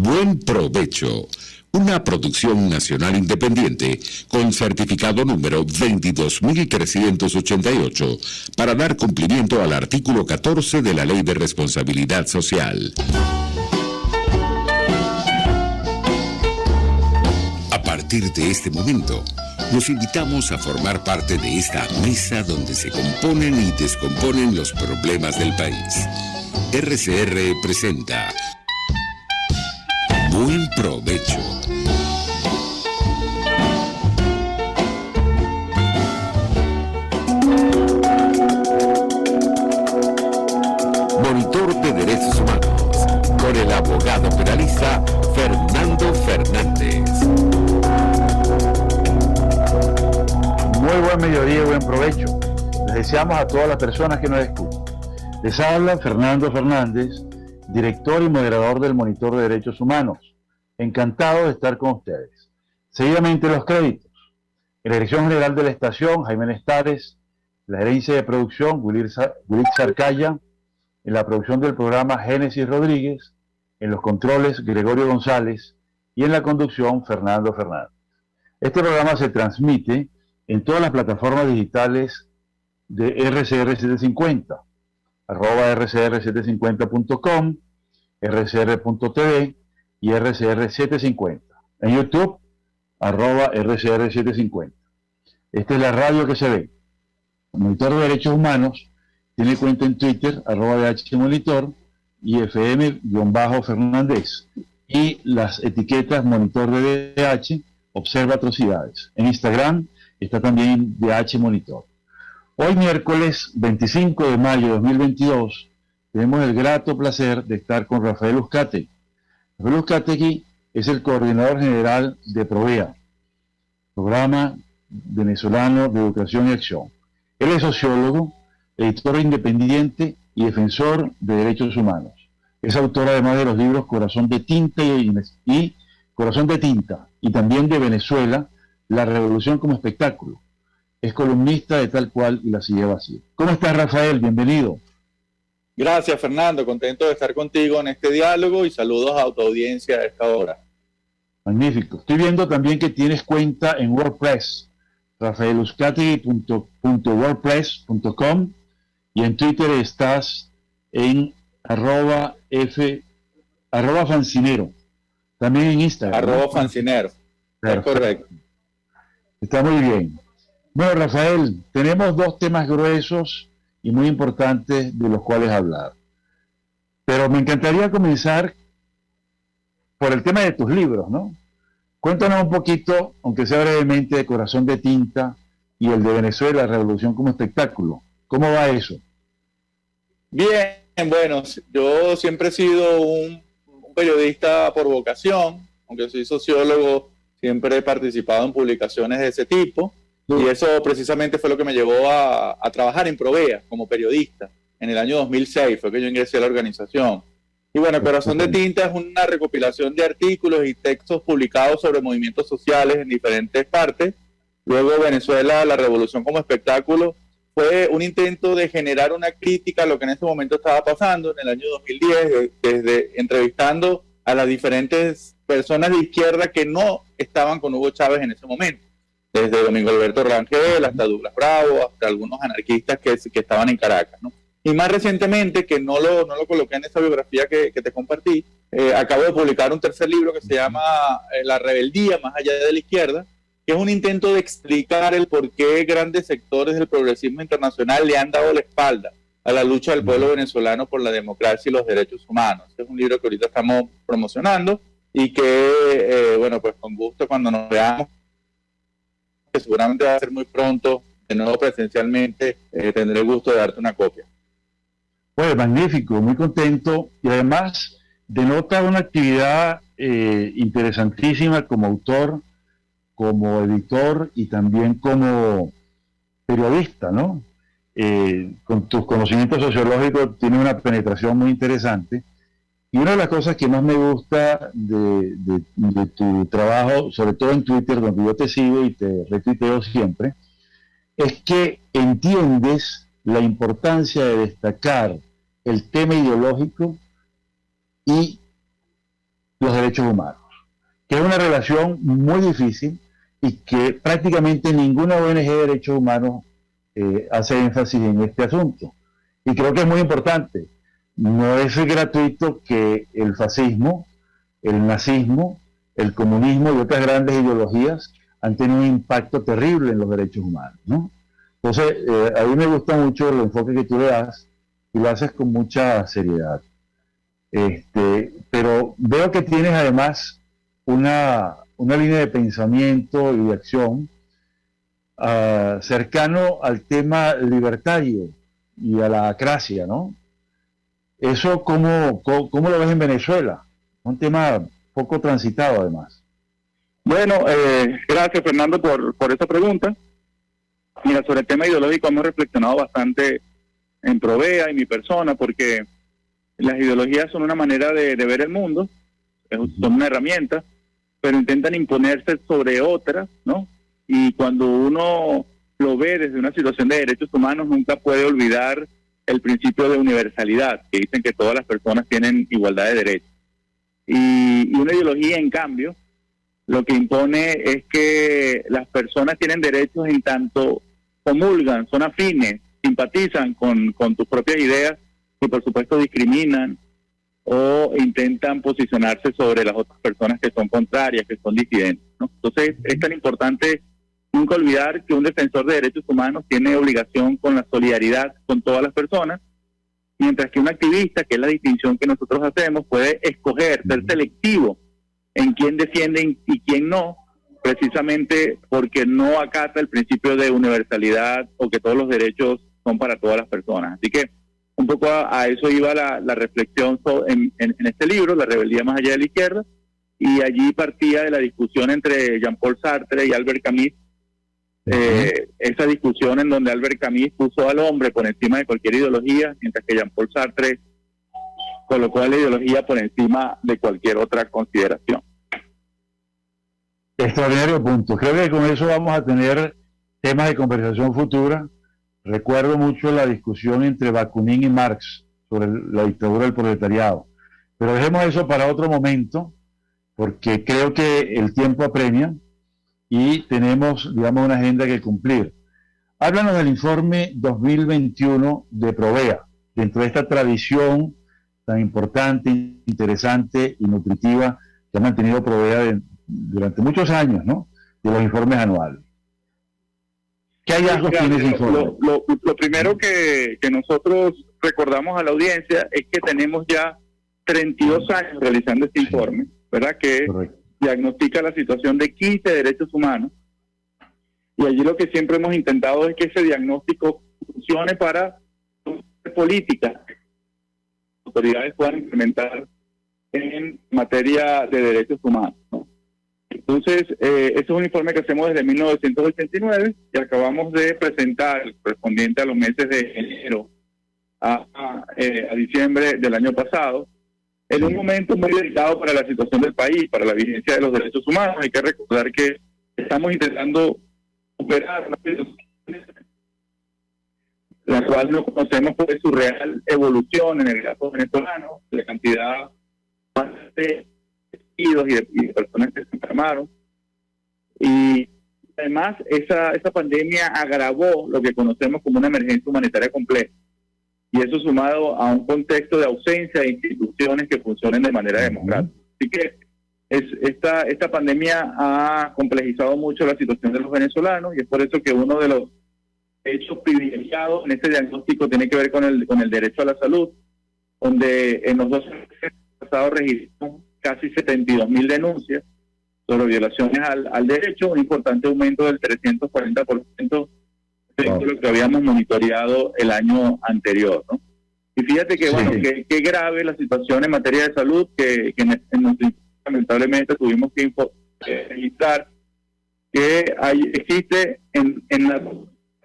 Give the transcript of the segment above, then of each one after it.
Buen Provecho, una producción nacional independiente con certificado número 22388 para dar cumplimiento al artículo 14 de la Ley de Responsabilidad Social. A partir de este momento, los invitamos a formar parte de esta mesa donde se componen y descomponen los problemas del país. RCR presenta Buen Provecho. Monitor de Derechos Humanos, con el abogado penalista Fernando Fernández. Muy buen mediodía y buen provecho. Les deseamos a todas las personas que nos escuchan. Les habla Fernando Fernández, director y moderador del Monitor de Derechos Humanos. Encantado de estar con ustedes. Seguidamente los créditos. En la Dirección General de la Estación, Jaime Nestares. En la Gerencia de Producción, Wilitza Arcaya. En la producción del programa, Génesis Rodríguez. En los controles, Gregorio González. Y en la conducción, Fernando Fernández. Este programa se transmite en todas las plataformas digitales de RCR 750, @rcr750.com, rcr.tv y RCR 750. En YouTube, @RCR 750. Esta es la radio que se ve. El Monitor de Derechos Humanos tiene cuenta en Twitter, @DHMonitor y FM-Fernández. Y las etiquetas Monitor de DH, Observa Atrocidades. En Instagram está también DH Monitor. Hoy miércoles 25 de mayo de 2022 tenemos el grato placer de estar con Rafael Uzcategui. Rafael Uzcategui es el coordinador general de PROVEA, Programa Venezolano de Educación y Acción. Él es sociólogo, editor independiente y defensor de derechos humanos. Es autor además de los libros Corazón de Tinta y Corazón de Tinta y también de Venezuela, La Revolución como Espectáculo. Es columnista de Tal Cual y La Silla Vacía. ¿Cómo estás, Rafael? Bienvenido. Gracias, Fernando. Contento de estar contigo en este diálogo y saludos a tu audiencia a esta hora. Magnífico. Estoy viendo también que tienes cuenta en WordPress, rafaeluzcategui.wordpress.com, y en Twitter estás en @fancinero. También en Instagram. @fancinero. Es correcto. Está muy bien. Bueno, Rafael, tenemos dos temas gruesos y muy importantes de los cuales hablar. Pero me encantaría comenzar por el tema de tus libros, ¿no? Cuéntanos un poquito, aunque sea brevemente, de Corazón de Tinta y el de Venezuela, Revolución como Espectáculo. ¿Cómo va eso? Bien, bueno, yo siempre he sido un periodista por vocación, aunque soy sociólogo, siempre he participado en publicaciones de ese tipo. Y eso precisamente fue lo que me llevó a trabajar en PROVEA como periodista. En el año 2006 fue que yo ingresé a la organización. Y bueno, Corazón de Tinta es una recopilación de artículos y textos publicados sobre movimientos sociales en diferentes partes. Luego Venezuela, la Revolución como Espectáculo, fue un intento de generar una crítica a lo que en ese momento estaba pasando en el año 2010, desde entrevistando a las diferentes personas de izquierda que no estaban con Hugo Chávez en ese momento. Desde Domingo Alberto Rangel hasta Douglas Bravo, hasta algunos anarquistas que estaban en Caracas, ¿no? Y más recientemente, que no lo coloqué en esa biografía que te compartí, acabo de publicar un tercer libro que se llama La Rebeldía más allá de la izquierda, que es un intento de explicar el por qué grandes sectores del progresismo internacional le han dado la espalda a la lucha del pueblo venezolano por la democracia y los derechos humanos. Este es un libro que ahorita estamos promocionando y que, bueno, pues con gusto cuando nos veamos, que seguramente va a ser muy pronto, de nuevo presencialmente, tendré el gusto de darte una copia. Pues magnífico, muy contento, y además denota una actividad interesantísima como autor, como editor y también como periodista, ¿no? Con tus conocimientos sociológicos tiene una penetración muy interesante. Y una de las cosas que más me gusta de tu trabajo, sobre todo en Twitter, donde yo te sigo y te retuiteo siempre, es que entiendes la importancia de destacar el tema ideológico y los derechos humanos, que es una relación muy difícil y que prácticamente ninguna ONG de derechos humanos hace énfasis en este asunto. Y creo que es muy importante. No es gratuito que el fascismo, el nazismo, el comunismo y otras grandes ideologías han tenido un impacto terrible en los derechos humanos, ¿no? Entonces, a mí me gusta mucho el enfoque que tú le das y lo haces con mucha seriedad. Pero veo que tienes además una línea de pensamiento y de acción cercano al tema libertario y a la acracia, ¿no? ¿Eso cómo lo ves en Venezuela? Un tema poco transitado además. Bueno, gracias Fernando por esa pregunta. Mira, sobre el tema ideológico hemos reflexionado bastante en Provea y mi persona, porque las ideologías son una manera de ver el mundo, son una herramienta, pero intentan imponerse sobre otras, ¿no? Y cuando uno lo ve desde una situación de derechos humanos, nunca puede olvidar el principio de universalidad, que dicen que todas las personas tienen igualdad de derechos. Y una ideología, en cambio, lo que impone es que las personas tienen derechos en tanto comulgan, son afines, simpatizan con tus propias ideas y por supuesto discriminan o intentan posicionarse sobre las otras personas que son contrarias, que son disidentes, ¿no? Entonces es tan importante nunca olvidar que un defensor de derechos humanos tiene obligación con la solidaridad con todas las personas, mientras que un activista, que es la distinción que nosotros hacemos, puede escoger, ser selectivo en quién defiende y quién no, precisamente porque no acata el principio de universalidad o que todos los derechos son para todas las personas. Así que un poco a eso iba la reflexión en este libro, La rebeldía más allá de la izquierda, y allí partía de la discusión entre Jean-Paul Sartre y Albert Camus, esa discusión en donde Albert Camus puso al hombre por encima de cualquier ideología, mientras que Jean-Paul Sartre colocó a la ideología por encima de cualquier otra consideración. Extraordinario punto. Creo que con eso vamos a tener temas de conversación futura. Recuerdo mucho la discusión entre Bakunin y Marx sobre la dictadura del proletariado. Pero dejemos eso para otro momento, porque creo que el tiempo apremia y tenemos, digamos, una agenda que cumplir. Háblanos del informe 2021 de Provea, dentro de esta tradición tan importante, interesante y nutritiva que ha mantenido Provea durante muchos años, ¿no? De los informes anuales. ¿Qué hallazgos tiene ese informe? Lo primero que nosotros recordamos a la audiencia es que tenemos ya 32 años realizando este informe, ¿verdad? Que diagnostica la situación de 15 derechos humanos. Y allí lo que siempre hemos intentado es que ese diagnóstico funcione para políticas que las autoridades puedan implementar en materia de derechos humanos, ¿no? Entonces, ese es un informe que hacemos desde 1989 y acabamos de presentar, correspondiente a los meses de enero a diciembre del año pasado, en un momento muy delicado para la situación del país, para la vigencia de los derechos humanos. Hay que recordar que estamos intentando superar una situación la cual no conocemos por su real evolución en el caso venezolano, la cantidad de heridos y de personas que se enfermaron. Y además esa pandemia agravó lo que conocemos como una emergencia humanitaria compleja. Y eso sumado a un contexto de ausencia de instituciones que funcionen de manera democrática. Así que esta pandemia ha complejizado mucho la situación de los venezolanos y es por eso que uno de los hechos privilegiados en este diagnóstico tiene que ver con el derecho a la salud, donde en los 2 años pasados registramos casi 72.000 denuncias sobre violaciones al derecho, un importante aumento del 340% de lo que habíamos monitoreado el año anterior, ¿no? Y fíjate que, bueno, que grave la situación en materia de salud, que lamentablemente tuvimos que registrar que existe en las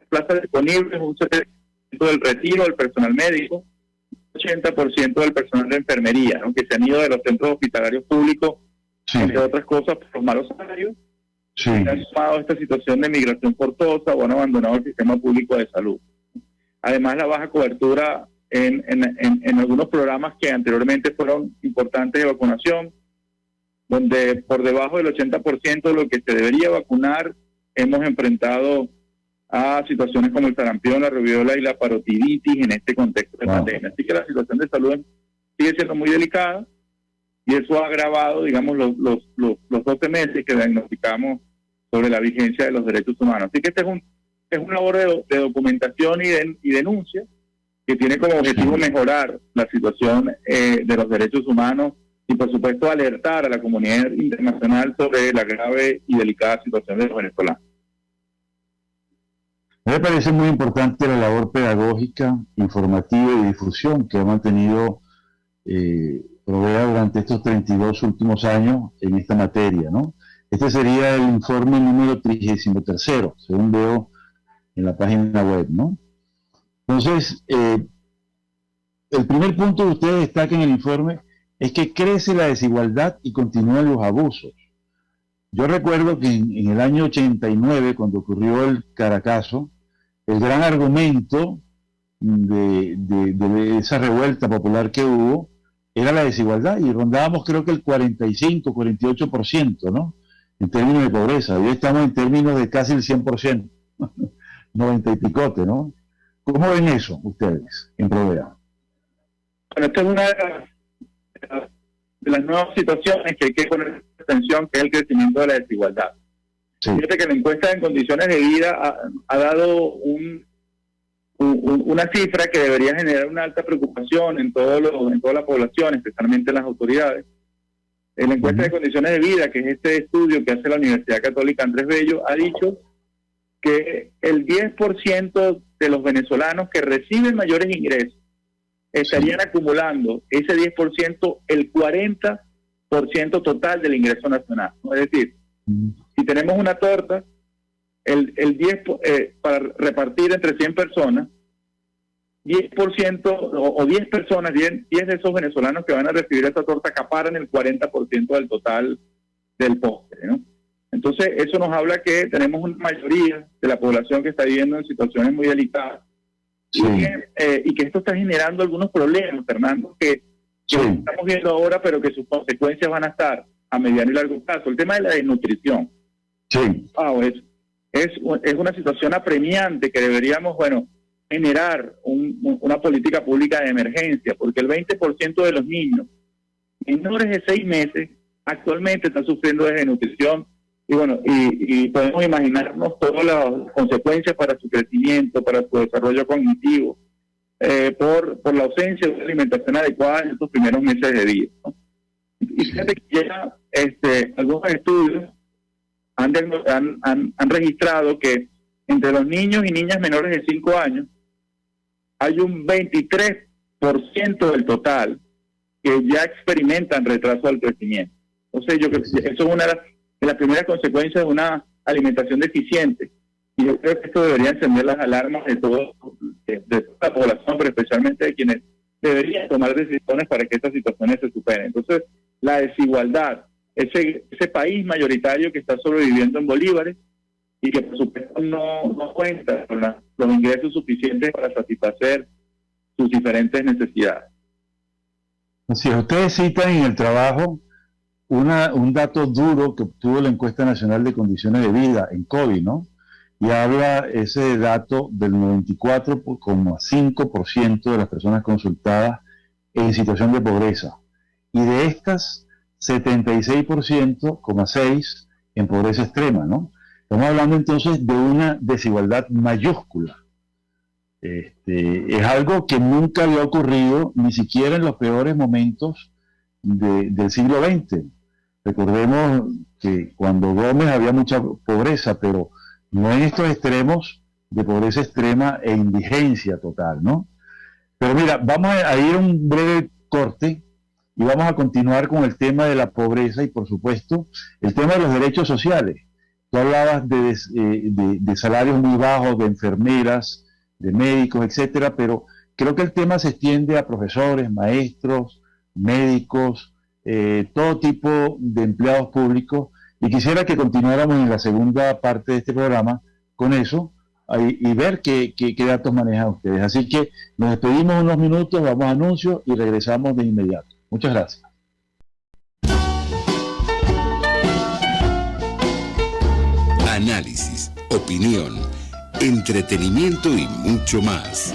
plazas disponibles un 70% del retiro del personal médico, 80% del personal de enfermería, ¿no? Que se han ido de los centros hospitalarios públicos, entre otras cosas, por los malos salarios. Se ha sumado esta situación de migración forzosa o han abandonado el sistema público de salud. Además, la baja cobertura en algunos programas que anteriormente fueron importantes de vacunación, donde por debajo del 80% de lo que se debería vacunar hemos enfrentado a situaciones como el sarampión, la rubiola y la parotiditis en este contexto de pandemia. Así que la situación de salud sigue siendo muy delicada y eso ha agravado, digamos, los 12 meses que diagnosticamos sobre la vigencia de los derechos humanos. Así que este es una labor de documentación y denuncia que tiene como objetivo mejorar la situación de los derechos humanos y, por supuesto, alertar a la comunidad internacional sobre la grave y delicada situación de los venezolanos. Me parece muy importante la labor pedagógica, informativa y difusión que ha mantenido Provea durante estos 32 últimos años en esta materia, ¿no? Este sería el informe número 33, según veo en la página web, ¿no? Entonces, el primer punto que ustedes destacan en el informe es que crece la desigualdad y continúan los abusos. Yo recuerdo que en el año 89, cuando ocurrió el Caracazo, el gran argumento de esa revuelta popular que hubo era la desigualdad, y rondábamos creo que el 45, 48%, ¿no? En términos de pobreza. Hoy estamos en términos de casi el 100%, 90 y picote, ¿no? ¿Cómo ven eso ustedes en Provea? Bueno, esta es una de las nuevas situaciones que hay que poner atención, que es el crecimiento de la desigualdad. Sí. Fíjate que la encuesta en condiciones de vida ha dado una cifra que debería generar una alta preocupación en toda la población, especialmente en las autoridades. En la encuesta de condiciones de vida, que es este estudio que hace la Universidad Católica Andrés Bello, ha dicho que el 10% de los venezolanos que reciben mayores ingresos estarían acumulando ese 10%, el 40% total del ingreso nacional, ¿no? Es decir, si tenemos una torta, el 10 para repartir entre 100 personas, 10% o 10 personas, 10 de esos venezolanos que van a recibir esa torta acaparan el 40% del total del postre, ¿no? Entonces, eso nos habla que tenemos una mayoría de la población que está viviendo en situaciones muy delicadas. Sí. Y que esto está generando algunos problemas, Fernando, que estamos viendo ahora, pero que sus consecuencias van a estar a mediano y largo plazo. El tema de la desnutrición. Sí. Es una situación apremiante que deberíamos, generar una política pública de emergencia, porque el 20% de los niños menores de 6 meses actualmente están sufriendo de desnutrición. Y podemos imaginarnos todas las consecuencias para su crecimiento, para su desarrollo cognitivo, por la ausencia de una alimentación adecuada en estos primeros meses de vida, ¿no? Y fíjate que ya algunos estudios han registrado que entre los niños y niñas menores de 5 años hay un 23% del total que ya experimentan retraso del crecimiento. Entonces yo creo que eso es una de las primeras consecuencias de una alimentación deficiente, y yo creo que esto debería encender las alarmas de toda la población, pero especialmente de quienes deberían tomar decisiones para que estas situaciones se superen. Entonces, la desigualdad, ese país mayoritario que está sobreviviendo en bolívares y que por supuesto no cuenta con los ingresos suficientes para satisfacer sus diferentes necesidades. Si ustedes citan en el trabajo un dato duro que obtuvo la encuesta nacional de condiciones de vida en COVID, ¿no? Y habla ese dato del 94,5% de las personas consultadas en situación de pobreza. Y de estas, 76,6% en pobreza extrema, ¿no? Estamos hablando entonces de una desigualdad mayúscula. Es algo que nunca había ocurrido, ni siquiera en los peores momentos del siglo XX. Recordemos que cuando Gómez había mucha pobreza, pero no en estos extremos de pobreza extrema e indigencia total, ¿no? Pero mira, vamos a ir a un breve corte y vamos a continuar con el tema de la pobreza y, por supuesto, el tema de los derechos sociales. Tú hablabas de salarios muy bajos, de enfermeras, de médicos, etcétera, pero creo que el tema se extiende a profesores, maestros, médicos, todo tipo de empleados públicos, y quisiera que continuáramos en la segunda parte de este programa con eso y ver qué datos manejan ustedes. Así que nos despedimos unos minutos, vamos a anuncios y regresamos de inmediato. Muchas gracias. opinión, entretenimiento y mucho más.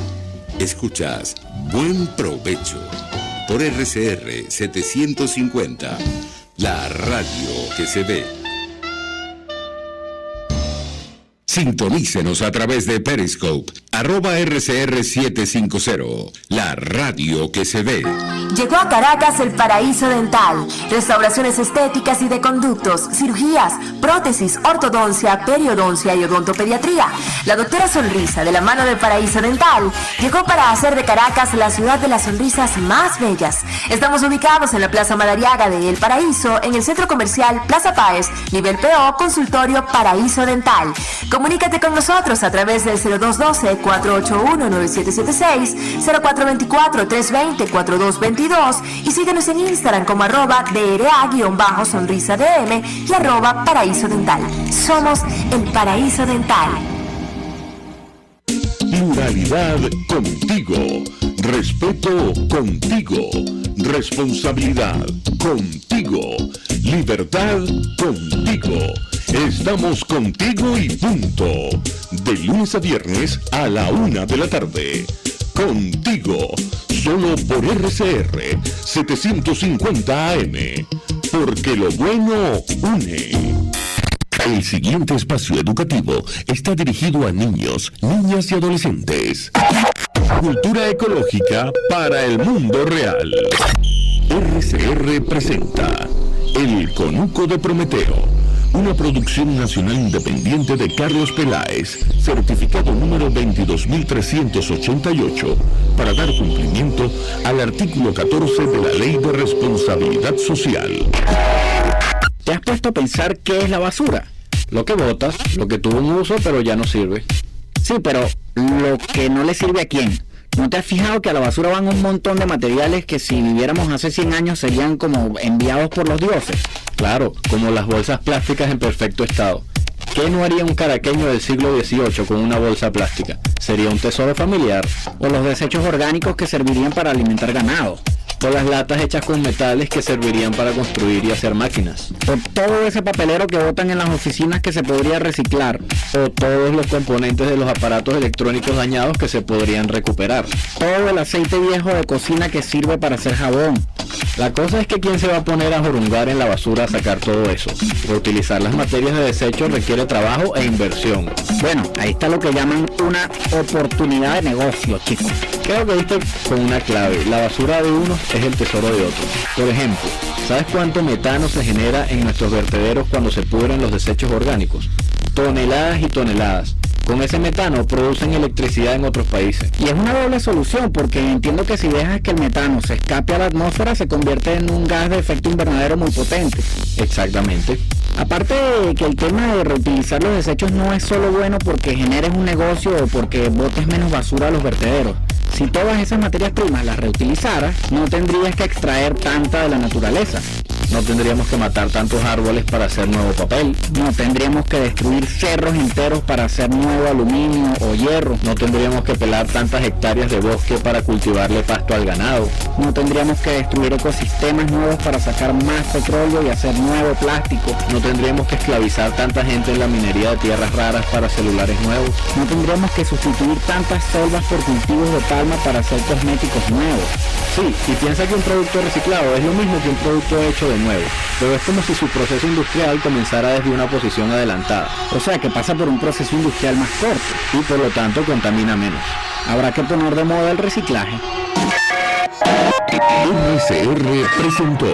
Escuchas Buen Provecho por RCR 750, la radio que se ve. Sintonícenos a través de Periscope, @RCR750, la radio que se ve. Llegó a Caracas el Paraíso Dental. Restauraciones estéticas y de conductos, cirugías, prótesis, ortodoncia, periodoncia y odontopediatría. La doctora Sonrisa, de la mano del Paraíso Dental, llegó para hacer de Caracas la ciudad de las sonrisas más bellas. Estamos ubicados en la Plaza Madariaga de El Paraíso, en el centro comercial Plaza Páez, nivel PO, consultorio Paraíso Dental. Comunícate con nosotros a través del 0212-481-9776, 0424-320-4222 y síguenos en Instagram como @DRA_sonrisadm y @Paraíso Dental. Somos el Paraíso Dental. Pluralidad contigo, respeto contigo, responsabilidad contigo, libertad contigo. Estamos contigo y punto. De lunes a viernes a la 1 de la tarde. Contigo, solo por RCR 750 AM. Porque lo bueno une. El siguiente espacio educativo está dirigido a niños, niñas y adolescentes. Cultura ecológica para el mundo real. RCR presenta El Conuco de Prometeo, una producción nacional independiente de Carlos Peláez, certificado número 22.388, para dar cumplimiento al artículo 14 de la Ley de Responsabilidad Social. ¿Te has puesto a pensar qué es la basura? Lo que botas, lo que tuvo un uso pero ya no sirve. Sí, pero ¿lo que no le sirve a quién? ¿No te has fijado que a la basura van un montón de materiales que si viviéramos hace 100 años serían como enviados por los dioses? Claro, como las bolsas plásticas en perfecto estado. ¿Qué no haría un caraqueño del siglo XVIII con una bolsa plástica? Sería un tesoro familiar. O los desechos orgánicos que servirían para alimentar ganado. O las latas hechas con metales que servirían para construir y hacer máquinas. O todo ese papelero que botan en las oficinas que se podría reciclar. O todos los componentes de los aparatos electrónicos dañados que se podrían recuperar. Todo el aceite viejo de cocina que sirve para hacer jabón. La cosa es que ¿quién se va a poner a jorungar en la basura a sacar todo eso? Reutilizar las materias de desecho requiere trabajo e inversión. Bueno, ahí está lo que llaman una oportunidad de negocio, chicos. Creo que viste con una clave. La basura de unos es el tesoro de otros. Por ejemplo, ¿sabes cuánto metano se genera en nuestros vertederos cuando se pudren los desechos orgánicos? Toneladas y toneladas. Con ese metano producen electricidad en otros países. Y es una doble solución, porque entiendo que si dejas que el metano se escape a la atmósfera, se convierte en un gas de efecto invernadero muy potente. Exactamente. Aparte de que el tema de reutilizar los desechos no es solo bueno porque generes un negocio o porque botes menos basura a los vertederos. Si todas esas materias primas las reutilizaras, no tendrías que extraer tanta de la naturaleza. No tendríamos que matar tantos árboles para hacer nuevo papel. No tendríamos que destruir cerros enteros para hacer nuevo aluminio o hierro. No tendríamos que pelar tantas hectáreas de bosque para cultivarle pasto al ganado. No tendríamos que destruir ecosistemas nuevos para sacar más petróleo y hacer nuevo plástico. No tendríamos que esclavizar tanta gente en la minería de tierras raras para celulares nuevos. No tendríamos que sustituir tantas selvas por cultivos de palma para hacer cosméticos nuevos. Sí, y piensa que un producto reciclado es lo mismo que un producto hecho de nuevo, pero es como si su proceso industrial comenzara desde una posición adelantada. O sea, que pasa por un proceso industrial más corto y por lo tanto contamina menos. Habrá que poner de moda el reciclaje. RCR presentó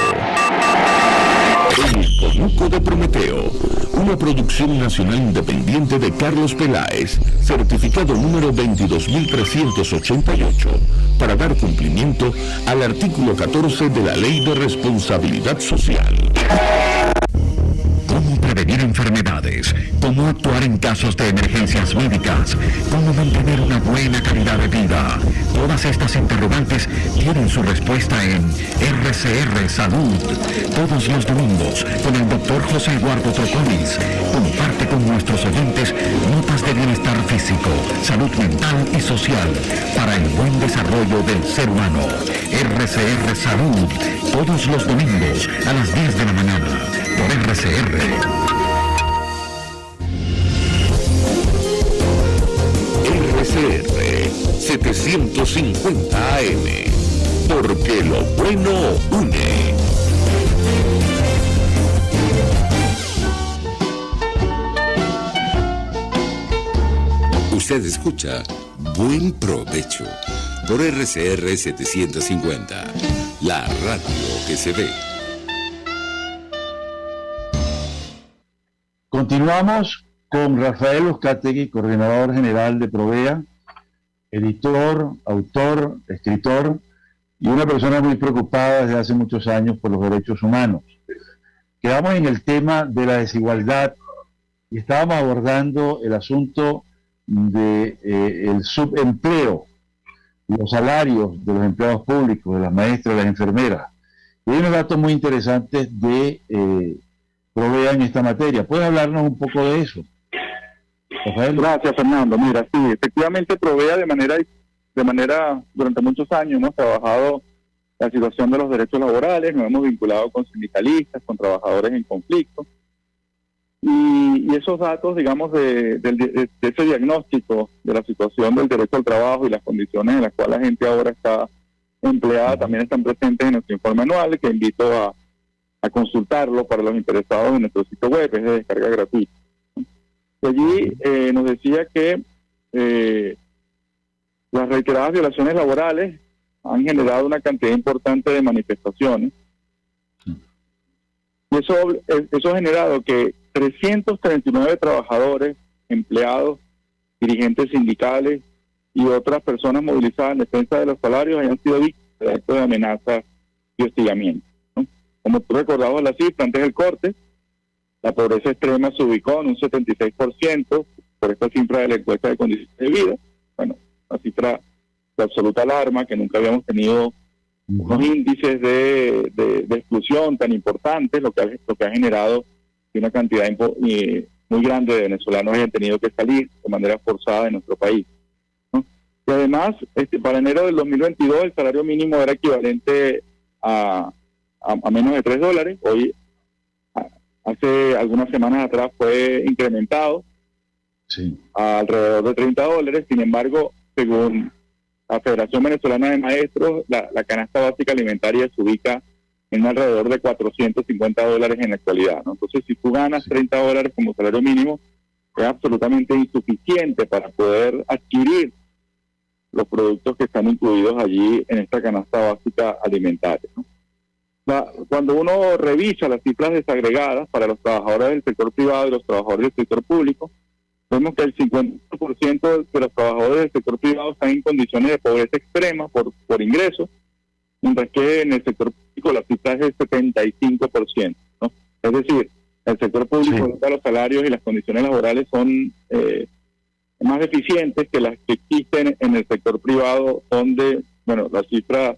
El Conuco de Prometeo, una producción nacional independiente de Carlos Peláez, certificado número 22.388, para dar cumplimiento al artículo 14 de la Ley de Responsabilidad Social. Cómo prevenir enfermedades, cómo actuar en casos de emergencias médicas, cómo mantener una buena calidad de vida. Todas estas interrogantes tienen su respuesta en RCR Salud. Todos los domingos, con el Dr. José Eduardo Troconis, comparte con nuestros oyentes notas de bienestar físico, salud mental y social para el buen desarrollo del ser humano. RCR Salud, todos los domingos a las 10 de la mañana, por RCR. 750 AM, porque lo bueno une. Usted escucha Buen Provecho por RCR 750, la radio que se ve. Continuamos con Rafael Uzcategui, coordinador general de Provea, editor, autor, escritor y una persona muy preocupada desde hace muchos años por los derechos humanos. Quedamos en el tema de la desigualdad y estábamos abordando el asunto de el subempleo, los salarios de los empleados públicos, de las maestras, de las enfermeras. Y hay unos datos muy interesantes de Provea en esta materia. ¿Puedes hablarnos un poco de eso, Rafael? Gracias, Fernando. Mira, sí, efectivamente Provea de manera durante muchos años hemos trabajado la situación de los derechos laborales, nos hemos vinculado con sindicalistas, con trabajadores en conflicto. Y esos datos, digamos, de ese diagnóstico de la situación del derecho al trabajo y las condiciones en las cuales la gente ahora está empleada, también están presentes en nuestro informe anual, que invito a consultarlo para los interesados en nuestro sitio web, es de descarga gratuita. Y allí nos decía que las reiteradas violaciones laborales han generado una cantidad importante de manifestaciones. Y eso ha generado que 339 trabajadores, empleados, dirigentes sindicales y otras personas movilizadas en defensa de los salarios hayan sido víctimas de actos de amenaza y hostigamiento, ¿no? Como tú recordabas la cifra antes del corte, la pobreza extrema se ubicó en un 76% por esta cifra de la encuesta de condiciones de vida. Bueno, una cifra de absoluta alarma, que nunca habíamos tenido unos índices de exclusión tan importantes, lo que ha generado que una cantidad muy grande de venezolanos hayan tenido que salir de manera forzada de nuestro país, ¿no? Y además, para enero del 2022 el salario mínimo era equivalente a menos de $3. Hoy, hace algunas semanas atrás, fue incrementado a alrededor de $30. Sin embargo, según la Federación Venezolana de Maestros, la canasta básica alimentaria se ubica en alrededor de $450 en la actualidad, ¿no? Entonces, si tú ganas $30 como salario mínimo, es absolutamente insuficiente para poder adquirir los productos que están incluidos allí en esta canasta básica alimentaria, ¿no? Cuando uno revisa las cifras desagregadas para los trabajadores del sector privado y los trabajadores del sector público, vemos que el 50% de los trabajadores del sector privado están en condiciones de pobreza extrema por ingresos, mientras que en el sector público la cifra es del 75%, ¿no? Es decir, el sector público, los salarios y las condiciones laborales son más deficientes que las que existen en el sector privado, donde, bueno, la cifra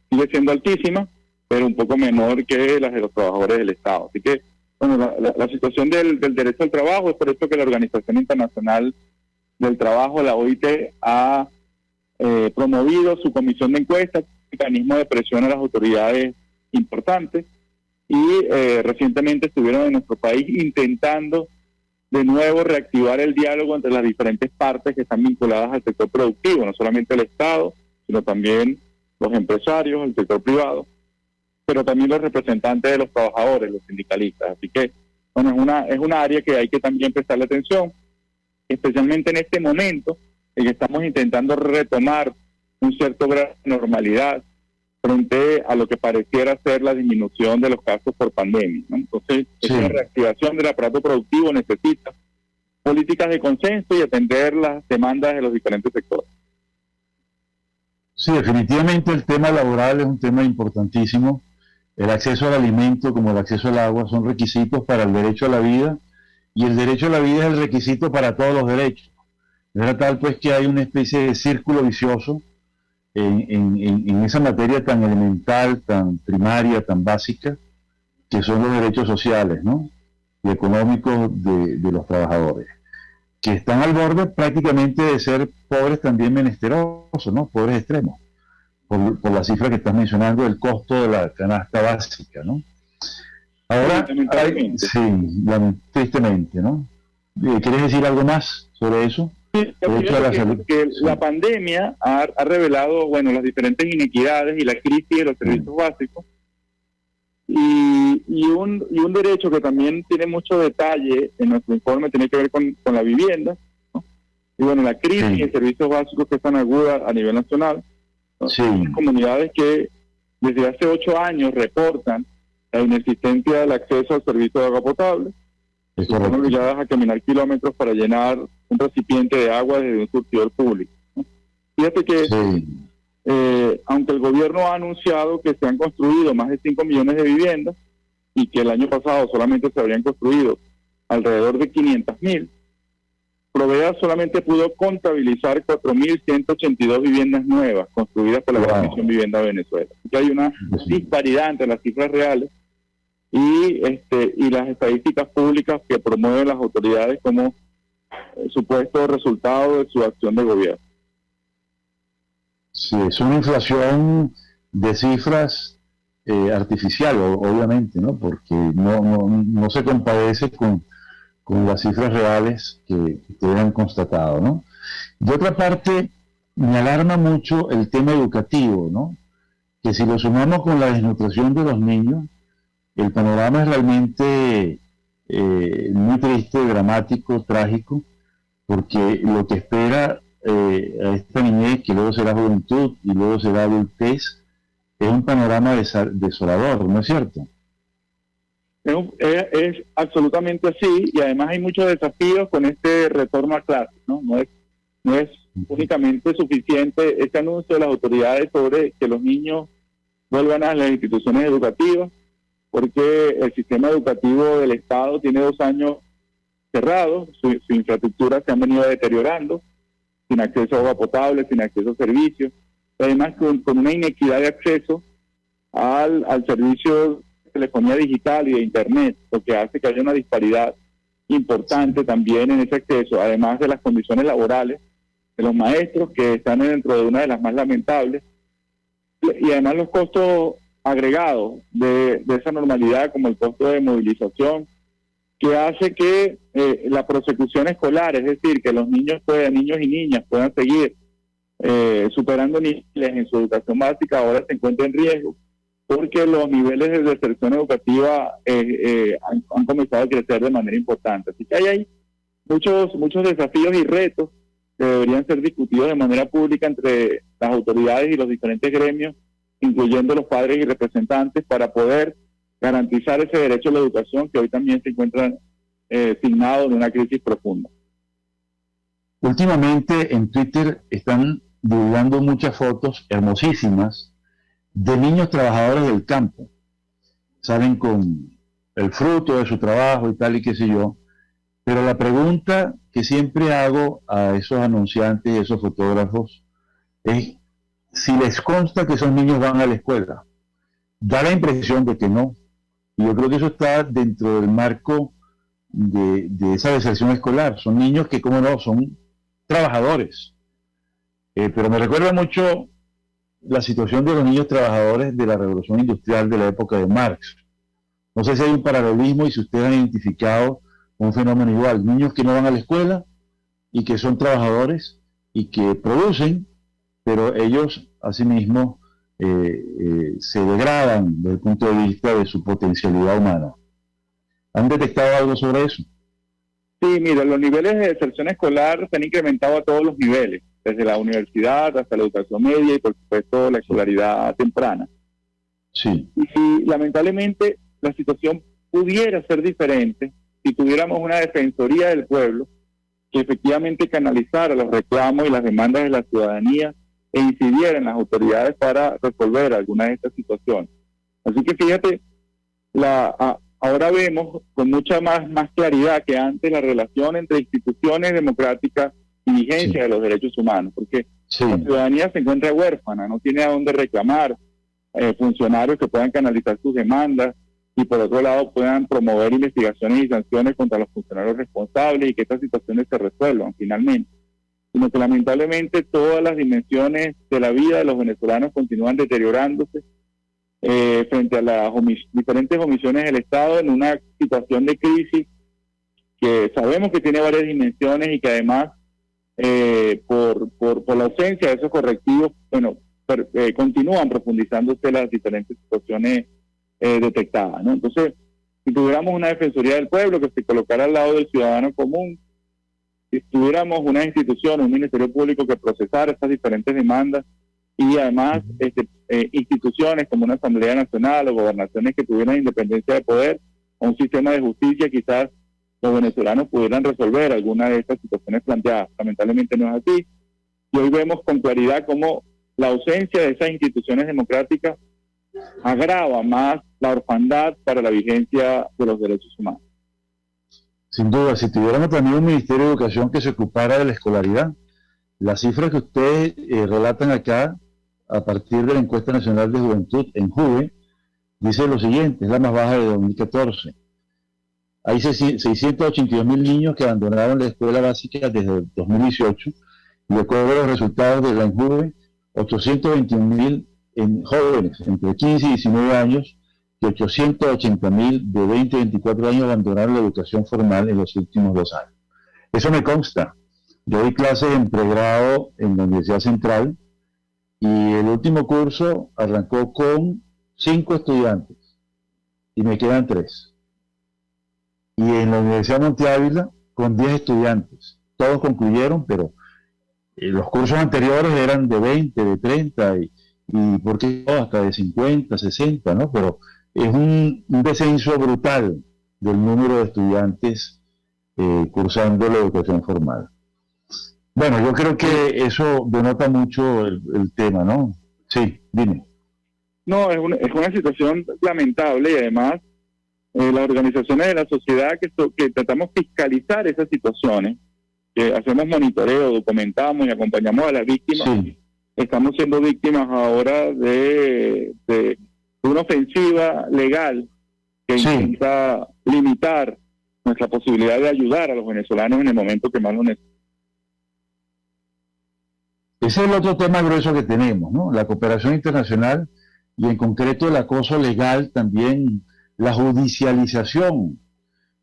sigue siendo altísima, pero un poco menor que las de los trabajadores del Estado. Así que, bueno, la situación del derecho al trabajo, es por eso que la Organización Internacional del Trabajo, la OIT, ha promovido su comisión de encuestas, mecanismo de presión a las autoridades importantes, y recientemente estuvieron en nuestro país intentando de nuevo reactivar el diálogo entre las diferentes partes que están vinculadas al sector productivo, no solamente el Estado, sino también los empresarios, el sector privado, pero también los representantes de los trabajadores, los sindicalistas. Así que, bueno, es una área que hay que también prestarle atención, especialmente en este momento en que estamos intentando retomar un cierto grado de normalidad frente a lo que pareciera ser la disminución de los casos por pandemia, ¿no? Entonces, esa reactivación del aparato productivo necesita políticas de consenso y atender las demandas de los diferentes sectores. Sí, definitivamente el tema laboral es un tema importantísimo. El acceso al alimento como el acceso al agua son requisitos para el derecho a la vida, y el derecho a la vida es el requisito para todos los derechos. Es tal pues que hay una especie de círculo vicioso en esa materia tan elemental, tan primaria, tan básica, que son los derechos sociales, ¿no?, y económicos de los trabajadores, que están al borde prácticamente de ser pobres también menesterosos, ¿no?, pobres extremos, por la cifra que estás mencionando del costo de la canasta básica, ¿no? Ahora, tristemente, ¿no? ¿Quieres decir algo más sobre eso? Sí, que la pandemia ha revelado, bueno, las diferentes inequidades y la crisis de los servicios básicos, y un derecho que también tiene mucho detalle en nuestro informe tiene que ver con la vivienda, ¿no? Y bueno, la crisis de servicios básicos que es tan aguda a nivel nacional, ¿no? Hay comunidades que desde hace 8 años reportan la inexistencia del acceso al servicio de agua potable, están obligadas a caminar kilómetros para llenar un recipiente de agua desde un surtidor público, ¿no? Fíjate que aunque el gobierno ha anunciado que se han construido más de 5 millones de viviendas y que el año pasado solamente se habrían construido alrededor de 500.000, Provea solamente pudo contabilizar 4.182 viviendas nuevas construidas por la Comisión Vivienda Venezuela. Así que hay una disparidad entre las cifras reales y las estadísticas públicas que promueven las autoridades como supuesto resultado de su acción de gobierno. Sí, es una inflación de cifras artificial, obviamente, ¿no? Porque no se compadece con las cifras reales que ustedes han constatado, ¿no? De otra parte, me alarma mucho el tema educativo, ¿no? Que si lo sumamos con la desnutrición de los niños, el panorama es realmente muy triste, dramático, trágico, porque lo que espera a esta niñez, que luego será juventud y luego será adultez, es un panorama desolador, ¿no es cierto? Es absolutamente así, y además hay muchos desafíos con este retorno a clases, ¿no? No es únicamente suficiente este anuncio de las autoridades sobre que los niños vuelvan a las instituciones educativas, porque el sistema educativo del Estado tiene 2 años cerrados, su infraestructura se han venido deteriorando, sin acceso a agua potable, sin acceso a servicios, además con una inequidad de acceso al servicio de telefonía digital y de internet, lo que hace que haya una disparidad importante también en ese acceso, además de las condiciones laborales de los maestros, que están dentro de una de las más lamentables, y además los costos agregados de esa normalidad, como el costo de movilización, que hace que la prosecución escolar, es decir, que los niños y niñas puedan seguir superando niveles en su educación básica, ahora se encuentra en riesgo, porque los niveles de deserción educativa han comenzado a crecer de manera importante. Así que hay muchos desafíos y retos que deberían ser discutidos de manera pública entre las autoridades y los diferentes gremios, incluyendo los padres y representantes, para poder garantizar ese derecho a la educación que hoy también se encuentra signado en una crisis profunda. Últimamente en Twitter están divulgando muchas fotos hermosísimas de niños trabajadores del campo. Salen con el fruto de su trabajo y tal y qué sé yo. Pero la pregunta que siempre hago a esos anunciantes y esos fotógrafos es si les consta que esos niños van a la escuela. Da la impresión de que no. Y yo creo que eso está dentro del marco de esa deserción escolar. Son niños que, como no, son trabajadores. Pero me recuerda mucho la situación de los niños trabajadores de la Revolución Industrial de la época de Marx. No sé si hay un paralelismo y si ustedes han identificado un fenómeno igual. Niños que no van a la escuela y que son trabajadores y que producen, pero ellos asimismo se degradan desde el punto de vista de su potencialidad humana. ¿Han detectado algo sobre eso? Sí, mira, los niveles de deserción escolar se han incrementado a todos los niveles, desde la universidad hasta la educación media y por supuesto la escolaridad temprana. Sí. Y si lamentablemente la situación pudiera ser diferente, si tuviéramos una defensoría del pueblo que efectivamente canalizara los reclamos y las demandas de la ciudadanía e incidiera en las autoridades para resolver algunas de estas situaciones. Así que fíjate, ahora vemos con mucha más claridad que antes la relación entre instituciones democráticas y vigencia de los derechos humanos, porque la ciudadanía se encuentra huérfana, no tiene a dónde reclamar funcionarios que puedan canalizar sus demandas y por otro lado puedan promover investigaciones y sanciones contra los funcionarios responsables y que estas situaciones se resuelvan finalmente, sino que lamentablemente todas las dimensiones de la vida de los venezolanos continúan deteriorándose frente a las diferentes omisiones del Estado en una situación de crisis que sabemos que tiene varias dimensiones y que además por la ausencia de esos correctivos, bueno, continúan profundizándose las diferentes situaciones detectadas, ¿no? Entonces, si tuviéramos una Defensoría del Pueblo que se colocara al lado del ciudadano común, si tuviéramos una institución, un Ministerio Público que procesara estas diferentes demandas y además instituciones como una Asamblea Nacional o gobernaciones que tuvieran independencia de poder o un sistema de justicia, quizás los venezolanos pudieran resolver alguna de estas situaciones planteadas. Lamentablemente no es así. Y hoy vemos con claridad cómo la ausencia de esas instituciones democráticas agrava más la orfandad para la vigencia de los derechos humanos. Sin duda, si tuviéramos también un Ministerio de Educación que se ocupara de la escolaridad, las cifras que ustedes relatan acá, a partir de la Encuesta Nacional de Juventud en JUVE, dice lo siguiente, es la más baja de 2014. Hay 682.000 niños que abandonaron la escuela básica desde el 2018, y de acuerdo a los resultados de la ENJUVE, 821.000 jóvenes entre 15 y 19 años y 880.000 de 20 y 24 años abandonaron la educación formal en los últimos 2 años. Eso me consta. Yo doy clases en pregrado en la Universidad Central y el último curso arrancó con 5 estudiantes y me quedan 3. Y en la Universidad Monte Ávila con 10 estudiantes. Todos concluyeron, pero los cursos anteriores eran de 20, de 30 y ¿por qué no? Hasta de 50, 60, ¿no? Pero es un descenso brutal del número de estudiantes cursando la educación formal. Bueno, yo creo que eso denota mucho el tema, ¿no? Sí, dime. No, es una situación lamentable y además las organizaciones de la sociedad que tratamos de fiscalizar esas situaciones, que hacemos monitoreo, documentamos y acompañamos a las víctimas, sí. Estamos siendo víctimas ahora de una ofensiva legal que sí. Intenta limitar nuestra posibilidad de ayudar a los venezolanos en el momento que más lo necesitan. Ese es el otro tema grueso que tenemos, ¿no? La cooperación internacional y en concreto el acoso legal, también la judicialización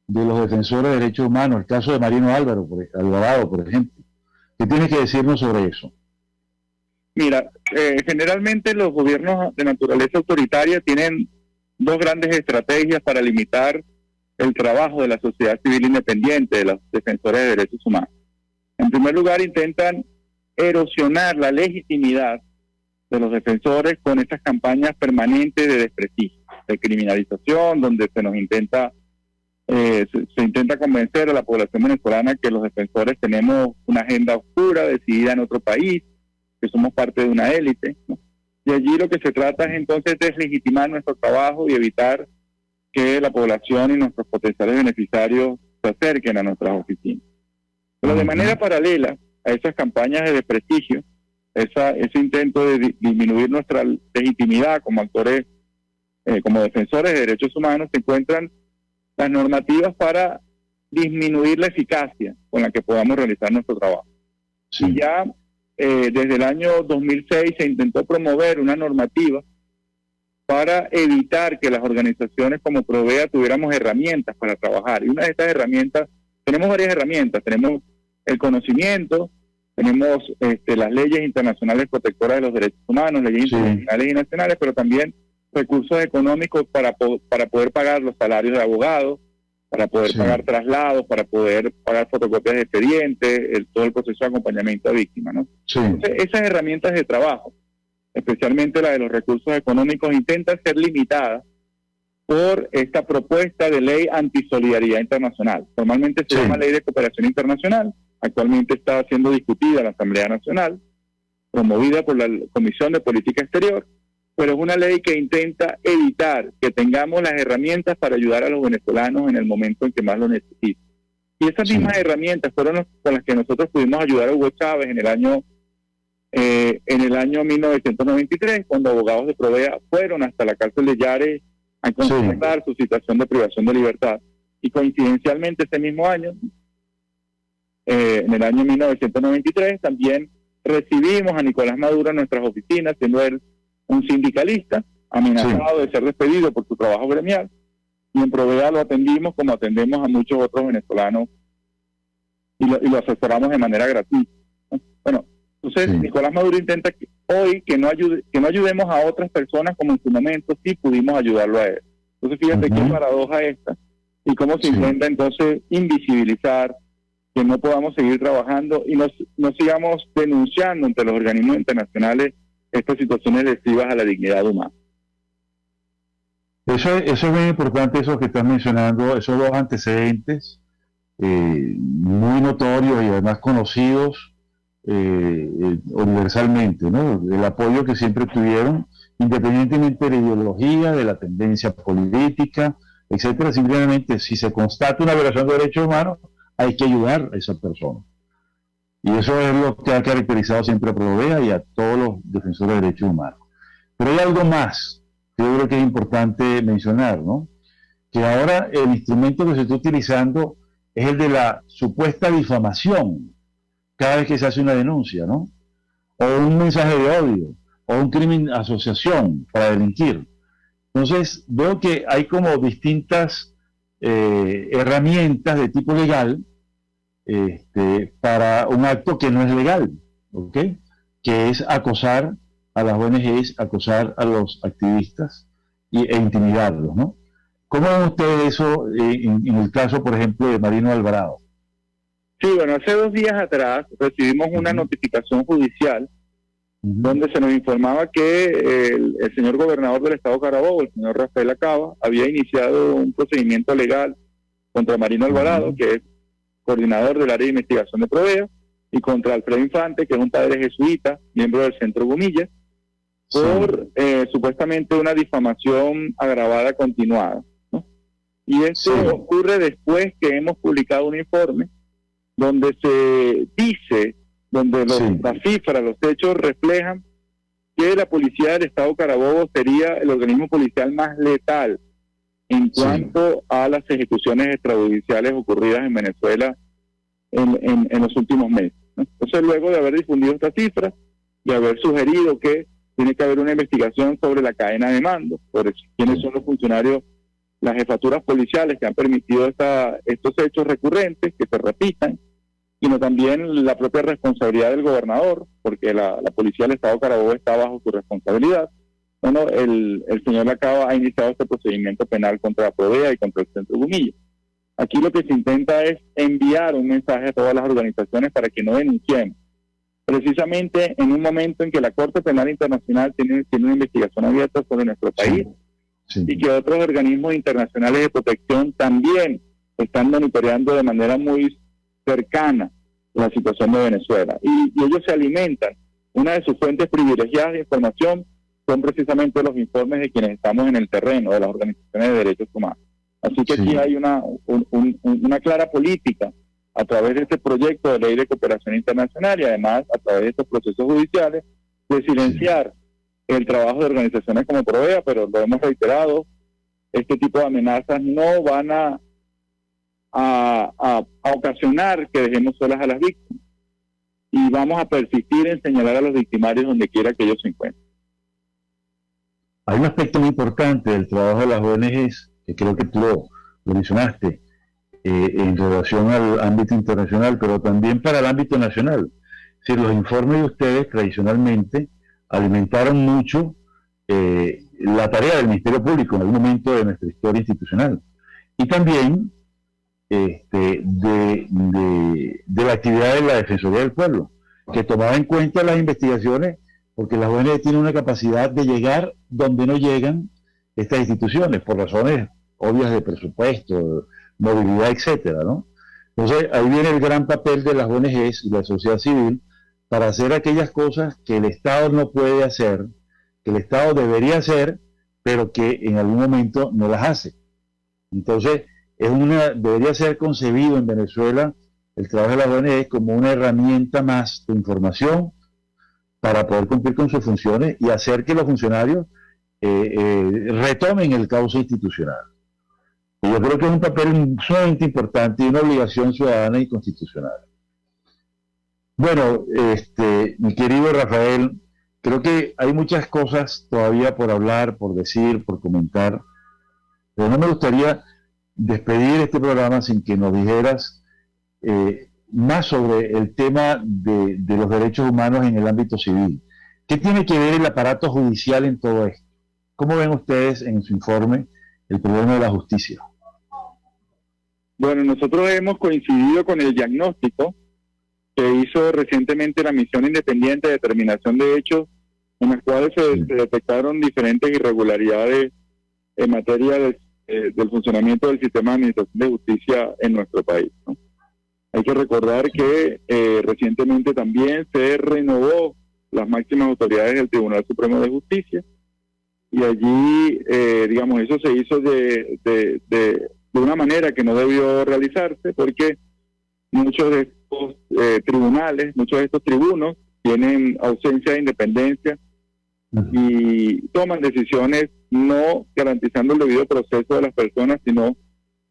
de los defensores de derechos humanos, el caso de Marino Alvarado, por ejemplo. ¿Qué tienes que decirnos sobre eso? Mira, generalmente los gobiernos de naturaleza autoritaria tienen 2 grandes estrategias para limitar el trabajo de la sociedad civil independiente, de los defensores de derechos humanos. En primer lugar, intentan erosionar la legitimidad de los defensores con estas campañas permanentes de desprestigio, de criminalización, donde se nos intenta se intenta convencer a la población venezolana que los defensores tenemos una agenda oscura decidida en otro país, que somos parte de una élite, ¿no? Y allí lo que se trata es entonces deslegitimar nuestro trabajo y evitar que la población y nuestros potenciales beneficiarios se acerquen a nuestras oficinas. Pero de manera paralela a esas campañas de desprestigio, ese intento de disminuir nuestra legitimidad como actores, como defensores de derechos humanos, se encuentran las normativas para disminuir la eficacia con la que podamos realizar nuestro trabajo. Sí. Y ya desde el año 2006 se intentó promover una normativa para evitar que las organizaciones como Provea tuviéramos herramientas para trabajar. Y una de estas herramientas, tenemos varias herramientas, tenemos el conocimiento, tenemos las leyes internacionales protectoras de los derechos humanos, leyes internacionales y nacionales, pero también recursos económicos para poder pagar los salarios de abogados, para poder pagar traslados, para poder pagar fotocopias de expedientes, todo el proceso de acompañamiento a víctimas, ¿no? Sí. Entonces, esas herramientas de trabajo, especialmente la de los recursos económicos, intentan ser limitadas por esta propuesta de ley antisolidaridad internacional. Formalmente se llama Ley de Cooperación Internacional, actualmente está siendo discutida en la Asamblea Nacional, promovida por la Comisión de Política Exterior, pero es una ley que intenta evitar que tengamos las herramientas para ayudar a los venezolanos en el momento en que más lo necesitan. Y esas mismas herramientas fueron con las que nosotros pudimos ayudar a Hugo Chávez en el año 1993, cuando abogados de Provea fueron hasta la cárcel de Yare a constatar su situación de privación de libertad. Y coincidencialmente ese mismo año, en el año 1993, también recibimos a Nicolás Maduro en nuestras oficinas, siendo él un sindicalista amenazado de ser despedido por su trabajo gremial, y en Provea lo atendimos como atendemos a muchos otros venezolanos y lo asesoramos de manera gratuita. Bueno, entonces Sí. Nicolás Maduro intenta que no ayudemos a otras personas como en su momento sí pudimos ayudarlo a él. Entonces fíjate qué paradoja esta y cómo se intenta entonces invisibilizar, que no podamos seguir trabajando y no sigamos denunciando ante los organismos internacionales estas situaciones lesivas a la dignidad humana. Eso es muy importante, eso que estás mencionando, esos dos antecedentes muy notorios y además conocidos universalmente, ¿no? El apoyo que siempre tuvieron, independientemente de la ideología, de la tendencia política, etcétera. Simplemente, si se constata una violación de derechos humanos, hay que ayudar a esa persona. Y eso es lo que ha caracterizado siempre a Provea y a todos los defensores de derechos humanos. Pero hay algo más que yo creo que es importante mencionar, ¿no? Que ahora el instrumento que se está utilizando es el de la supuesta difamación cada vez que se hace una denuncia, ¿no? O un mensaje de odio, o un crimen de asociación para delinquir. Entonces, veo que hay como distintas herramientas de tipo legal para un acto que no es legal, ¿ok? Que es acosar a las ONGs, acosar a los activistas e intimidarlos, ¿no? ¿Cómo ven ustedes eso en el caso, por ejemplo, de Marino Alvarado? Sí, bueno, hace 2 días atrás recibimos una notificación judicial donde se nos informaba que el señor gobernador del estado Carabobo, el señor Rafael Acaba, había iniciado un procedimiento legal contra Marino Alvarado, que es coordinador del área de investigación de Provea, y contra Alfredo Infante, que es un padre jesuita, miembro del Centro Gumilla, por supuestamente una difamación agravada continuada, ¿no? Y esto ocurre después que hemos publicado un informe donde se dice, donde las cifras, los hechos reflejan que la policía del estado Carabobo sería el organismo policial más letal en cuanto a las ejecuciones extrajudiciales ocurridas en Venezuela en los últimos meses, ¿no? Entonces, luego de haber difundido estas cifras y haber sugerido que tiene que haber una investigación sobre la cadena de mando, sobre quiénes son los funcionarios, las jefaturas policiales que han permitido estos hechos recurrentes que se repitan, sino también la propia responsabilidad del gobernador, porque la policía del estado Carabobo está bajo su responsabilidad. Bueno, el señor Acaba ha iniciado este procedimiento penal contra Provea y contra el Centro Gumilla. Aquí lo que se intenta es enviar un mensaje a todas las organizaciones para que no denunciemos, precisamente en un momento en que la Corte Penal Internacional tiene una investigación abierta sobre nuestro país y que otros organismos internacionales de protección también están monitoreando de manera muy cercana la situación de Venezuela. Y ellos se alimentan. Una de sus fuentes privilegiadas de información son precisamente los informes de quienes estamos en el terreno, de las organizaciones de derechos humanos. Así que aquí hay una clara política a través de este proyecto de ley de cooperación internacional y además a través de estos procesos judiciales de silenciar el trabajo de organizaciones como Provea, pero lo hemos reiterado, este tipo de amenazas no van a ocasionar que dejemos solas a las víctimas y vamos a persistir en señalar a los victimarios donde quiera que ellos se encuentren. Hay un aspecto muy importante del trabajo de las ONGs, que creo que tú lo mencionaste, en relación al ámbito internacional, pero también para el ámbito nacional. Si los informes de ustedes tradicionalmente alimentaron mucho la tarea del Ministerio Público en algún momento de nuestra historia institucional. Y también de la actividad de la Defensoría del Pueblo, que tomaba en cuenta las investigaciones, porque las ONG tienen una capacidad de llegar donde no llegan estas instituciones, por razones obvias de presupuesto, movilidad, etcétera, ¿no? Entonces, ahí viene el gran papel de las ONGs y la sociedad civil para hacer aquellas cosas que el Estado no puede hacer, que el Estado debería hacer, pero que en algún momento no las hace. Entonces, debería ser concebido en Venezuela el trabajo de las ONG como una herramienta más de información para poder cumplir con sus funciones y hacer que los funcionarios retomen el cauce institucional. Y yo creo que es un papel sumamente importante y una obligación ciudadana y constitucional. Bueno, mi querido Rafael, creo que hay muchas cosas todavía por hablar, por decir, por comentar, pero no me gustaría despedir este programa sin que nos dijeras más sobre el tema de los derechos humanos en el ámbito civil. ¿Qué tiene que ver el aparato judicial en todo esto? ¿Cómo ven ustedes en su informe el problema de la justicia? Bueno, nosotros hemos coincidido con el diagnóstico que hizo recientemente la Misión Independiente de Determinación de Hechos, en las cuales se detectaron diferentes irregularidades en materia del funcionamiento del sistema de administración de justicia en nuestro país, ¿no? Hay que recordar que recientemente también se renovó las máximas autoridades del Tribunal Supremo de Justicia, y allí, digamos, eso se hizo de una manera que no debió realizarse, porque muchos de estos tribunales, muchos de estos tribunos tienen ausencia de independencia y toman decisiones no garantizando el debido proceso de las personas, sino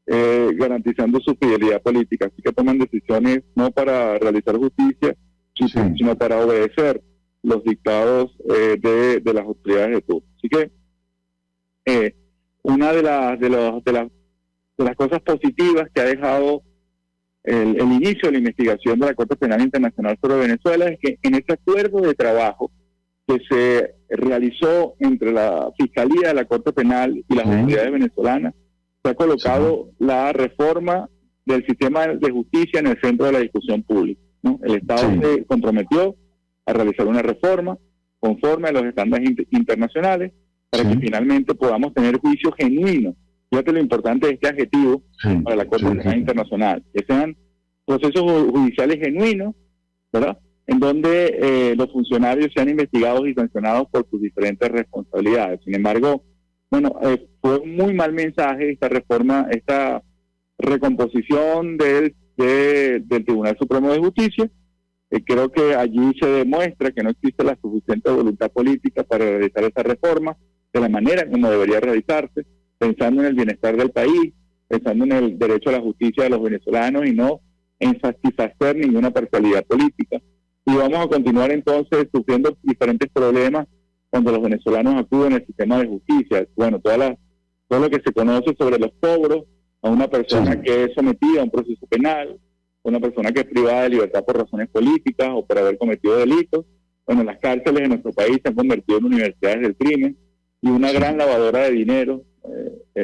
garantizando su fidelidad política. Así que toman decisiones no para realizar justicia, sino para obedecer los dictados de las autoridades de turno. Así que una de las cosas positivas que ha dejado el inicio de la investigación de la Corte Penal Internacional sobre Venezuela es que en este acuerdo de trabajo que se realizó entre la Fiscalía de la Corte Penal y las autoridades venezolanas, se ha colocado la reforma del sistema de justicia en el centro de la discusión pública, ¿no? El Estado se comprometió a realizar una reforma conforme a los estándares internacionales para que finalmente podamos tener juicios genuinos. Fíjate lo importante de este adjetivo para la Corte Penal Internacional, que sean procesos judiciales genuinos, ¿verdad?, en donde los funcionarios sean investigados y sancionados por sus diferentes responsabilidades. Sin embargo, bueno, fue un muy mal mensaje esta reforma, esta recomposición del Tribunal Supremo de Justicia. Creo que allí se demuestra que no existe la suficiente voluntad política para realizar esa reforma de la manera como debería realizarse, pensando en el bienestar del país, pensando en el derecho a la justicia de los venezolanos y no en satisfacer ninguna parcialidad política. Y vamos a continuar entonces sufriendo diferentes problemas cuando los venezolanos acuden al sistema de justicia. Bueno, todo lo que se conoce sobre los cobros a una persona que es sometida a un proceso penal, una persona que es privada de libertad por razones políticas o por haber cometido delitos. Bueno, las cárceles de nuestro país se han convertido en universidades del crimen y una gran lavadora de dinero,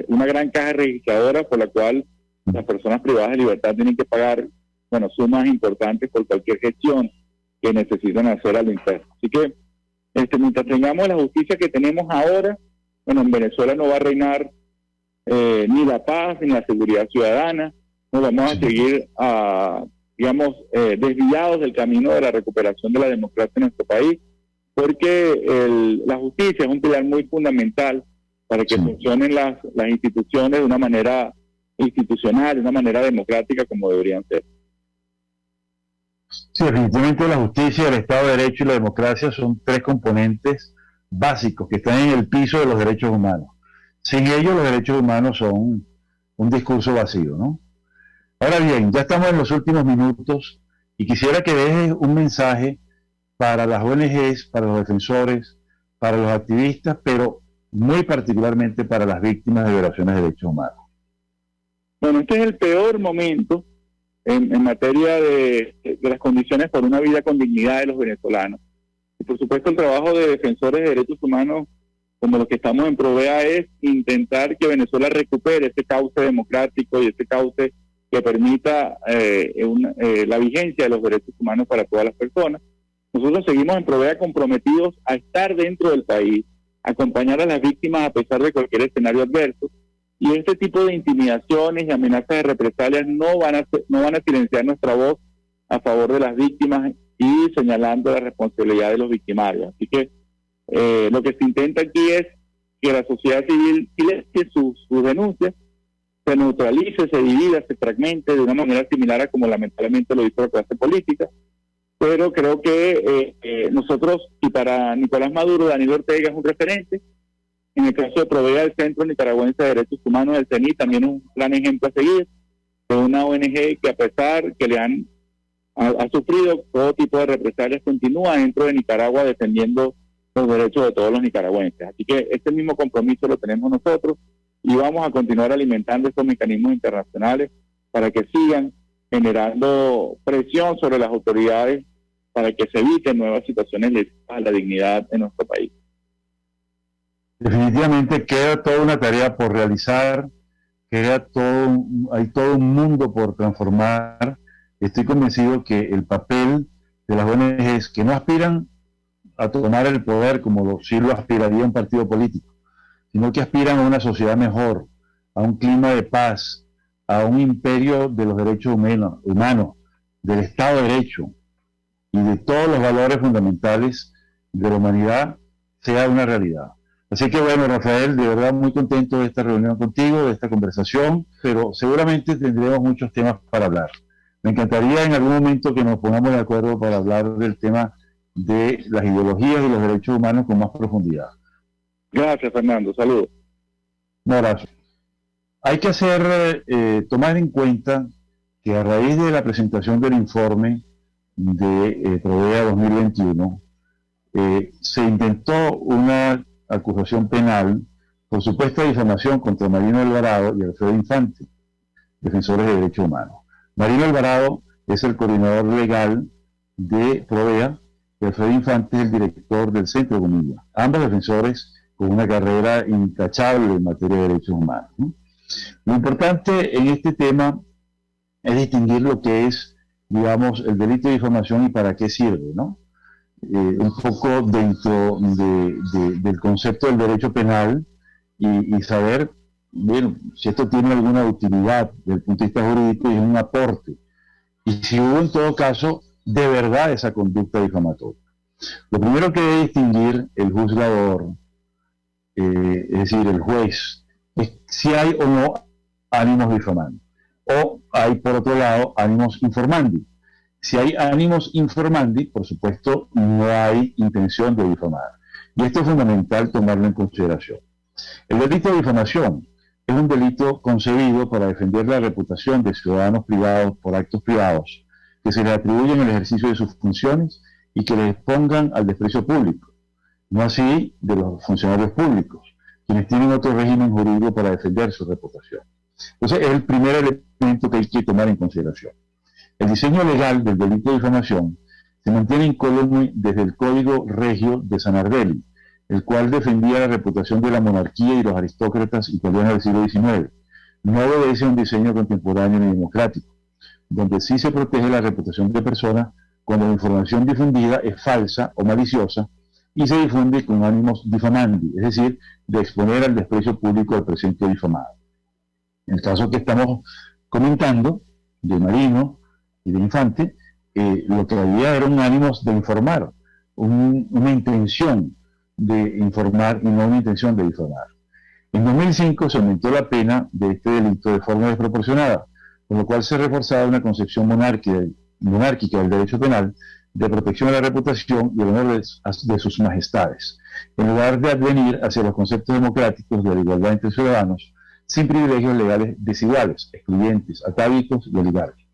una gran caja registradora por la cual las personas privadas de libertad tienen que pagar, bueno, sumas importantes por cualquier gestión que necesitan hacer al interno. Así que mientras tengamos la justicia que tenemos ahora, bueno, en Venezuela no va a reinar ni la paz ni la seguridad ciudadana. Nos vamos a seguir, desviados del camino de la recuperación de la democracia en nuestro país, porque la justicia es un pilar muy fundamental para que funcionen las instituciones de una manera institucional, de una manera democrática como deberían ser. Sí, definitivamente la justicia, el Estado de Derecho y la democracia son tres componentes básicos que están en el piso de los derechos humanos. Sin ellos los derechos humanos son un discurso vacío, ¿no? Ahora bien, ya estamos en los últimos minutos y quisiera que dejes un mensaje para las ONGs, para los defensores, para los activistas, pero muy particularmente para las víctimas de violaciones de derechos humanos. Bueno, este es el peor momento en materia de las condiciones por una vida con dignidad de los venezolanos. Y por supuesto el trabajo de defensores de derechos humanos como los que estamos en Provea es intentar que Venezuela recupere ese cauce democrático y ese cauce que permita la vigencia de los derechos humanos para todas las personas. Nosotros seguimos en Provea comprometidos a estar dentro del país, acompañar a las víctimas a pesar de cualquier escenario adverso, y este tipo de intimidaciones y amenazas de represalias no van a silenciar nuestra voz a favor de las víctimas y señalando la responsabilidad de los victimarios. Así que lo que se intenta aquí es que la sociedad civil silencie sus denuncias, se neutralice, se divida, se fragmente de una manera similar a como lamentablemente lo hizo la clase política. Pero creo que nosotros, y para Nicolás Maduro, Daniel Ortega es un referente. En el caso de Provea, el Centro Nicaragüense de Derechos Humanos del CENI también es un gran ejemplo a seguir, de una ONG que a pesar que ha sufrido todo tipo de represalias, continúa dentro de Nicaragua defendiendo los derechos de todos los nicaragüenses. Así que este mismo compromiso lo tenemos nosotros y vamos a continuar alimentando estos mecanismos internacionales para que sigan generando presión sobre las autoridades para que se eviten nuevas situaciones lesivas a la dignidad en nuestro país. Definitivamente queda toda una tarea por realizar, hay todo un mundo por transformar. Estoy convencido que el papel de las ONGs que no aspiran a tomar el poder como sí lo aspiraría un partido político, sino que aspiran a una sociedad mejor, a un clima de paz, a un imperio de los derechos humanos, del Estado de Derecho y de todos los valores fundamentales de la humanidad, sea una realidad. Así que bueno, Rafael, de verdad muy contento de esta reunión contigo, de esta conversación, pero seguramente tendremos muchos temas para hablar. Me encantaría en algún momento que nos pongamos de acuerdo para hablar del tema de las ideologías y los derechos humanos con más profundidad. Gracias, Fernando. Saludos. Un abrazo. Hay que tomar en cuenta que a raíz de la presentación del informe de Provea 2021, se intentó una acusación penal por supuesta difamación contra Marino Alvarado y Alfredo Infante, defensores de derechos humanos. Marino Alvarado es el coordinador legal de Provea y Alfredo Infante es el director del Centro Comilla, ambos defensores con una carrera intachable en materia de derechos humanos, ¿no? Lo importante en este tema es distinguir lo que es, digamos, el delito de difamación y para qué sirve, ¿no? Un poco dentro del concepto del derecho penal y saber, bueno, si esto tiene alguna utilidad desde el punto de vista jurídico y es un aporte, y si hubo en todo caso de verdad esa conducta difamatoria. Lo primero que debe distinguir el juzgador, es decir, el juez, es si hay o no ánimos difamando, o hay por otro lado ánimos informandi. Si hay ánimos informandi, por supuesto, no hay intención de difamar. Y esto es fundamental tomarlo en consideración. El delito de difamación es un delito concebido para defender la reputación de ciudadanos privados por actos privados que se les atribuyen en el ejercicio de sus funciones y que les expongan al desprecio público, no así de los funcionarios públicos, quienes tienen otro régimen jurídico para defender su reputación. Entonces, es el primer elemento que hay que tomar en consideración. El diseño legal del delito de difamación se mantiene incólume desde el Código Regio de Sanardelli, el cual defendía la reputación de la monarquía y los aristócratas italianos del siglo XIX. No obedece a un diseño contemporáneo ni democrático, donde sí se protege la reputación de personas cuando la información difundida es falsa o maliciosa y se difunde con ánimos difamandi, es decir, de exponer al desprecio público al presente difamado. En el caso que estamos comentando, de Marino y de Infante, lo que había era un ánimo de informar, una intención de informar y no una intención de difamar. En 2005 se aumentó la pena de este delito de forma desproporcionada, con lo cual se reforzaba una concepción monárquica del derecho penal de protección de la reputación y el honor de sus majestades, en lugar de advenir hacia los conceptos democráticos de la igualdad entre ciudadanos, sin privilegios legales desiguales, excluyentes, atávicos y oligárquicos.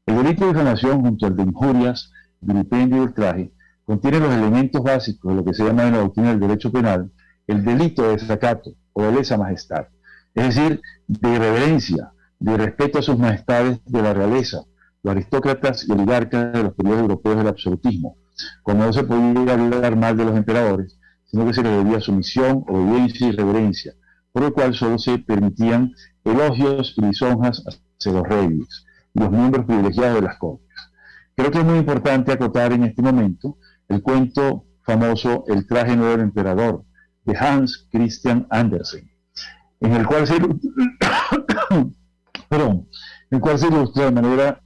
El delito de difamación, junto al de injurias, vilipendio y ultraje, contiene los elementos básicos de lo que se llama en la doctrina del derecho penal el delito de desacato o de lesa majestad, es decir, de irreverencia, de respeto a sus majestades de la realeza, los aristócratas y oligarcas de los periodos europeos del absolutismo, cuando no se podía hablar mal de los emperadores, sino que se les debía sumisión, obediencia y reverencia, por lo cual solo se permitían elogios y lisonjas hacia los reyes y los miembros privilegiados de las cortes. Creo que es muy importante acotar en este momento el cuento famoso El traje nuevo del emperador, de Hans Christian Andersen, en el cual se ilustra de manera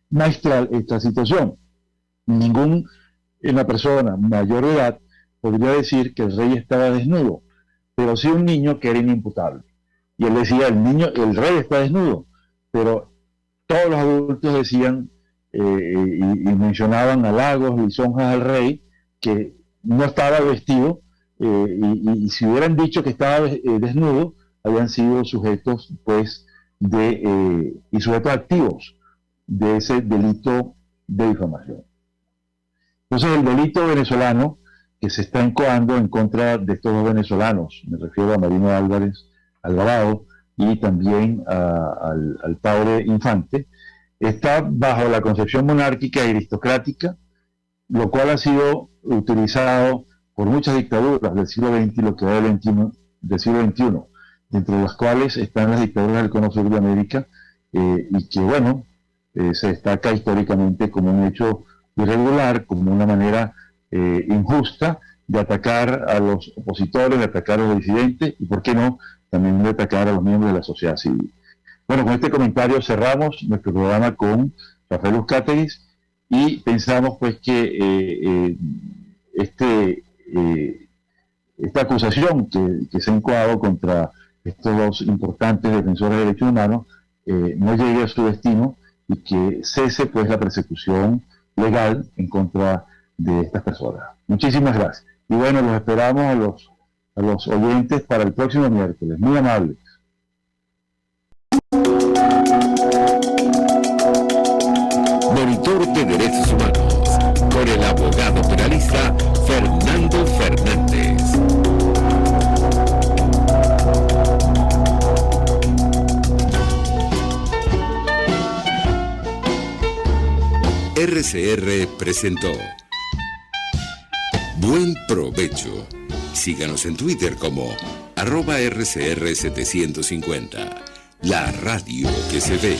magistral esta situación. Una persona mayor de edad podría decir que el rey estaba desnudo, pero sí un niño que era inimputable. Y él decía, el rey está desnudo, pero todos los adultos decían y mencionaban halagos, lisonjas al rey, que no estaba vestido, y si hubieran dicho que estaba desnudo, habían sido sujetos, pues, y sujetos activos de ese delito de difamación. Entonces, el delito venezolano que se está incoando en contra de estos dos venezolanos, me refiero a Marino Álvarez Alvarado y también al padre Infante, está bajo la concepción monárquica y aristocrática, lo cual ha sido utilizado por muchas dictaduras del siglo XX y lo que va del siglo XXI, entre las cuales están las dictaduras del Cono Sur de América, y que, bueno, se destaca históricamente como un hecho irregular, como una manera injusta de atacar a los opositores, de atacar a los disidentes y, ¿por qué no?, también de atacar a los miembros de la sociedad civil. Bueno, con este comentario cerramos nuestro programa con Rafael Uzcategui y pensamos pues que esta acusación que se ha incoado contra estos dos importantes defensores de derechos humanos no llegue a su destino y que cese pues la persecución legal en contra de estas personas. Muchísimas gracias. Y bueno, los esperamos a los oyentes para el próximo miércoles. Muy amables. Monitor de Derechos Humanos, con el abogado penalista Fernando Fernández. RCR presentó Buen Provecho. Síganos en Twitter como @RCR750, la radio que se ve.